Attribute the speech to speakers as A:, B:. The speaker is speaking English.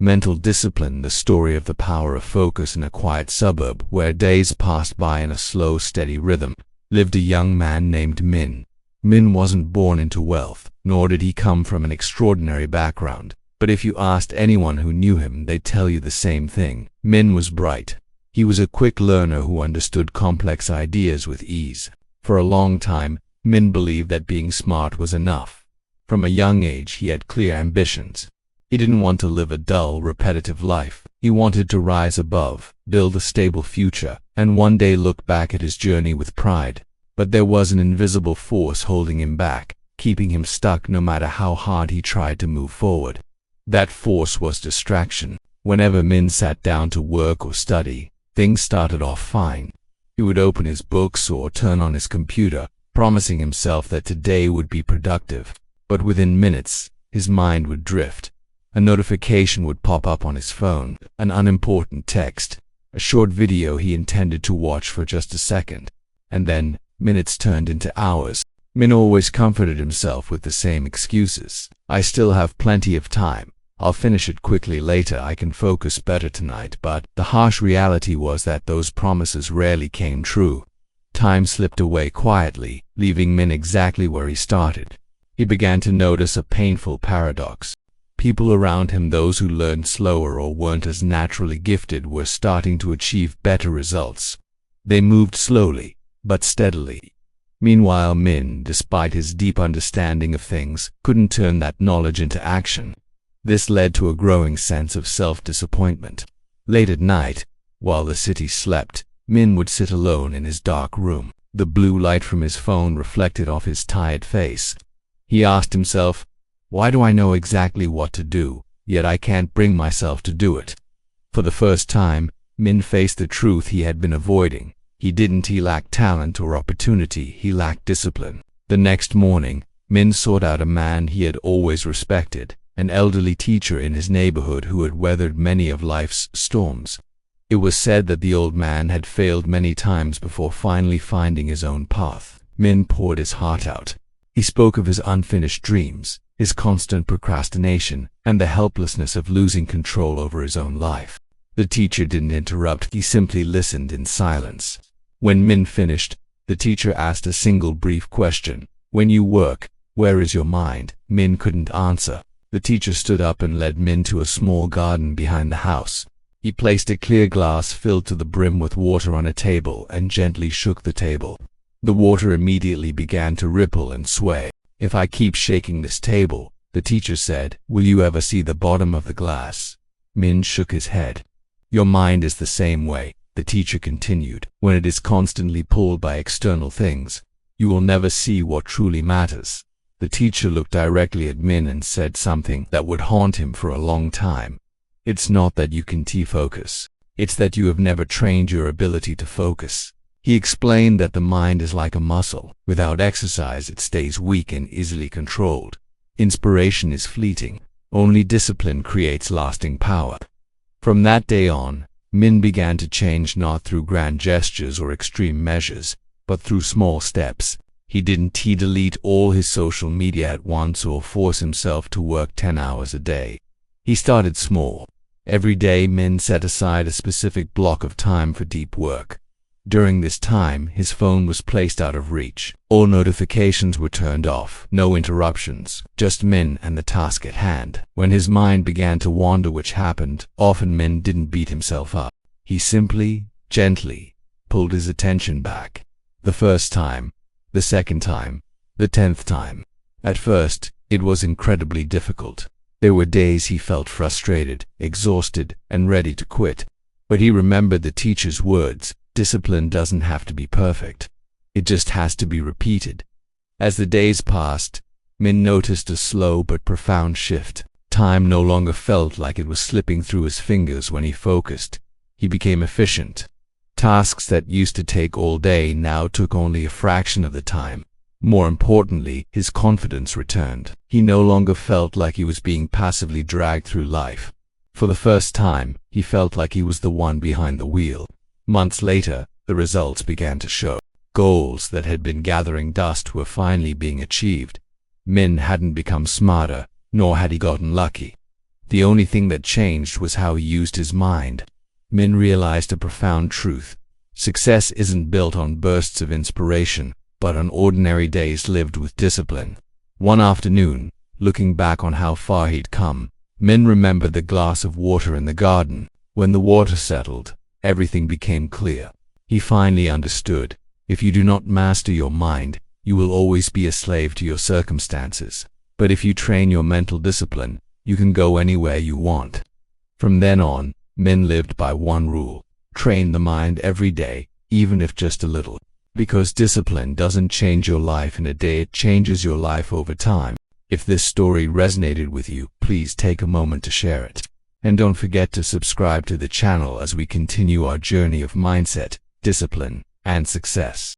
A: Mental Discipline: The story of the power of focus. In a quiet suburb where days passed by in a slow, steady rhythm, lived a young man named Minh. Minh wasn't born into wealth, nor did he come from an extraordinary background. But if you asked anyone who knew him, they'd tell you the same thing. Minh was bright. He was a quick learner who understood complex ideas with ease. For a long time, Minh believed that being smart was enough. From a young age, he had clear ambitions. He didn't want to live a dull, repetitive life. He wanted to rise above, build a stable future, and one day look back at his journey with pride. But there was an invisible force holding him back, keeping him stuck no matter how hard he tried to move forward. That force was distraction. Whenever Minh sat down to work or study, things started off fine. He would open his books or turn on his computer, promising himself that today would be productive. But within minutes, his mind would drift. A notification would pop up on his phone, an unimportant text, a short video he intended to watch for just a second. And then, minutes turned into hours. Minh always comforted himself with the same excuses. I still have plenty of time. I'll finish it quickly later. I can focus better tonight. But the harsh reality was that those promises rarely came true. Time slipped away quietly, leaving Minh exactly where he started. He began to notice a painful paradox. People around him, those who learned slower or weren't as naturally gifted, were starting to achieve better results. They moved slowly, but steadily. Meanwhile, Minh, despite his deep understanding of things, couldn't turn that knowledge into action. This led to a growing sense of self-disappointment. Late at night, while the city slept, Minh would sit alone in his dark room. The blue light from his phone reflected off his tired face. He asked himself, "Why do I know exactly what to do, yet I can't bring myself to do it?" For the first time, Minh faced the truth he had been avoiding. He lacked talent or opportunity, he lacked discipline. The next morning, Minh sought out a man he had always respected, an elderly teacher in his neighborhood who had weathered many of life's storms. It was said that the old man had failed many times before finally finding his own path. Minh poured his heart out. He spoke of his unfinished dreams, his constant procrastination, and the helplessness of losing control over his own life. The teacher didn't interrupt, he simply listened in silence. When Minh finished, the teacher asked a single brief question. "When you work, where is your mind?" Minh couldn't answer. The teacher stood up and led Minh to a small garden behind the house. He placed a clear glass filled to the brim with water on a table and gently shook the table. The water immediately began to ripple and sway. "If I keep shaking this table," the teacher said, "will you ever see the bottom of the glass?" Minh shook his head. "Your mind is the same way," the teacher continued. "When it is constantly pulled by external things, you will never see what truly matters." The teacher looked directly at Minh and said something that would haunt him for a long time. "It's not that you can't focus. It's that you have never trained your ability to focus." He explained that the mind is like a muscle. Without exercise, it stays weak and easily controlled. Inspiration is fleeting. Only discipline creates lasting power. From that day on, Minh began to change, not through grand gestures or extreme measures, but through small steps. He didn't delete all his social media at once or force himself to work 10 hours a day. He started small. Every day, Minh set aside a specific block of time for deep work. During this time, his phone was placed out of reach. All notifications were turned off. No interruptions, just Minh and the task at hand. When his mind began to wander, which happened often, Minh didn't beat himself up. He simply, gently, pulled his attention back. The first time, the second time, the 10th time. At first, it was incredibly difficult. There were days he felt frustrated, exhausted, and ready to quit. But he remembered the teacher's words: discipline doesn't have to be perfect. It just has to be repeated. As the days passed, Minh noticed a slow but profound shift. Time no longer felt like it was slipping through his fingers when he focused. He became efficient. Tasks that used to take all day now took only a fraction of the time. More importantly, his confidence returned. He no longer felt like he was being passively dragged through life. For the first time, he felt like he was the one behind the wheel. Months later, the results began to show. Goals that had been gathering dust were finally being achieved. Minh hadn't become smarter, nor had he gotten lucky. The only thing that changed was how he used his mind. Minh realized a profound truth. Success isn't built on bursts of inspiration, but on ordinary days lived with discipline. One afternoon, looking back on how far he'd come, Minh remembered the glass of water in the garden. When the water settled, everything became clear. He finally understood. If you do not master your mind, you will always be a slave to your circumstances. But if you train your mental discipline, you can go anywhere you want. From then on, Minh lived by one rule: train the mind every day, even if just a little. Because discipline doesn't change your life in a day, it changes your life over time. If this story resonated with you, please take a moment to share it. And don't forget to subscribe to the channel as we continue our journey of mindset, discipline, and success.